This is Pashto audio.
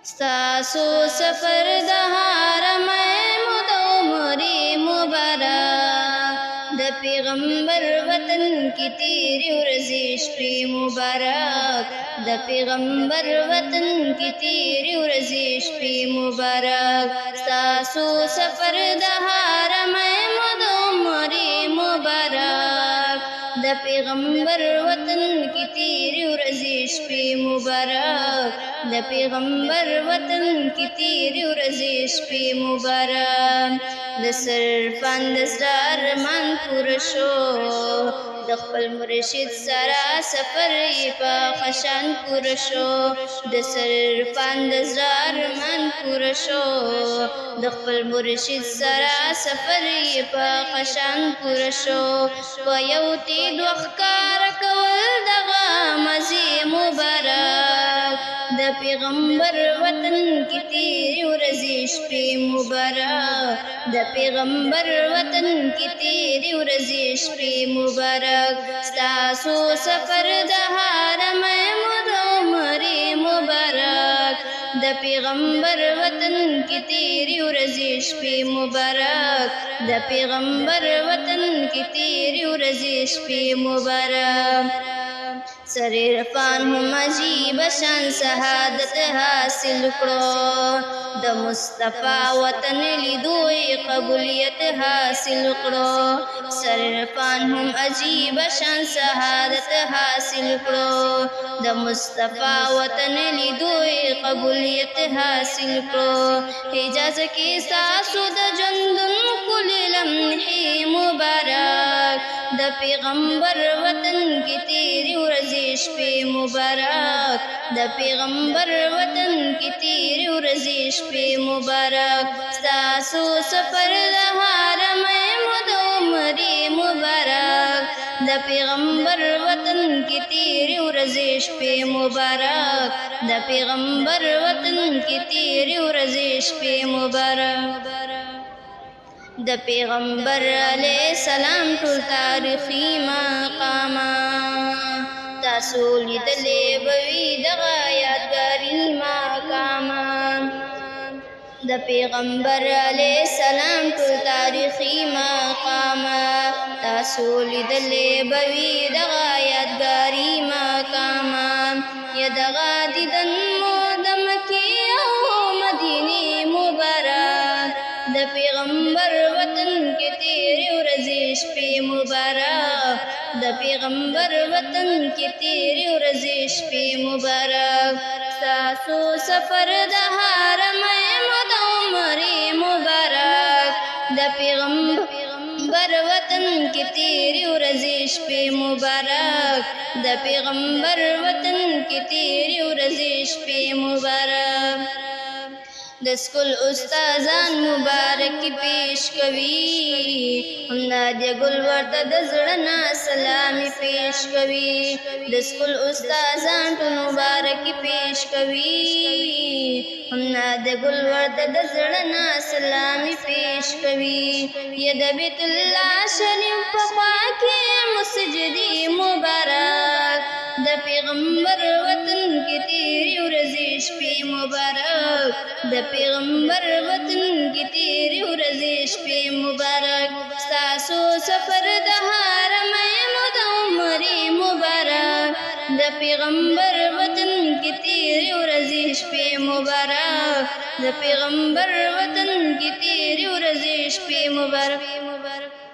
ستاسو سفر د حرم مدعمری مبارک د پیغمبر وطن کی تیری ورځې شپې مبارک د پیغمبر وطن کی تیری ورځې شپې مبارک ستاسو سفر د حرم مدعمری مبارک د پیغمبر وطن کی تیری ورځې شپې مبارک د پیغمبر وطن کی تیری ورځې شپې مبارک د سرفان د زړه ارمان پوره شو د خپل مرشد سره سفر یې په خشان پوره شو د سرفان د زړه ارمان پوره شو د خپل مرشد سره سفر یې په خشان پوره شو په یو تید وښکار کول دغه مزې مبارک د پیغمبر وطن کی تیری ورځې شپې مبارک د پیغمبر وطن کی تیری ورځې شپې مبارک ستاسو سفر د حرم مدعمری مبارک د پیغمبر وطن کی تیری ورځې شپې مبارک د پیغمبر وطن کی تیری ورځې شپې مبارک سر عرفان هم عجیب شان شهادت حاصل کړو د مصطفی وطن لیدوی قبولیت حاصل کړو سر عرفان هم عجیب شان شهادت حاصل کړو د مصطفی وطن لیدوی قبولیت حاصل کړو حجاز کې ساسو د ژوندون کلی لمحې مبارک د پیغمبر وطن کی تیری ورځې شپې مبارک د پیغمبر وطن کی تیری ورځې شپې مبارک ستاسو سفر د حرم مدعمری مبارک د پیغمبر وطن کی تیری ورځې شپې مبارک د پیغمبر وطن کی تیری ورځې شپې مبارک د پیغمبر علیہ السلام ټول تاریخي مقامات تاسو لیدلې بوي دغه یادګاري مقامات د پیغمبر علیہ السلام ټول تاریخي مقامات تاسو لیدلې بوي دغه یادګاري مقامات یا دغه دیدن مو د مکې او مدینې مبارک د پیغمبر وطن کی تیری ورځې شپې مبارک د پیغمبر وطن کی تیری ورځې شپې مبارک ستاسو سفر د حرم مدعمری مبارک د پیغمبر وطن کی تیری ورځې شپې مبارک د پیغمبر وطن کی تیری ورځې شپې مبارک د سکول استادان مبارک پیش کوي هم نادیه ګل ورته د زړه نه سلامي پیش کوي د سکول استادان ټول مبارک پیش کوي هم نادیه ګل ورته د زړه نه سلامي پیش کوي یا د بیت الله شریف په خوا کې مسجدي مبارک د پیغمبر وطن کی تیری ورځې شپې مبارک د پیغمبر وطن کی تیری ورځې شپې مبارک ستاسو سفر د حرم مدعمری مبارک د پیغمبر وطن کی تیری ورځې شپې مبارک د پیغمبر وطن کی تیری ورځې شپې مبارک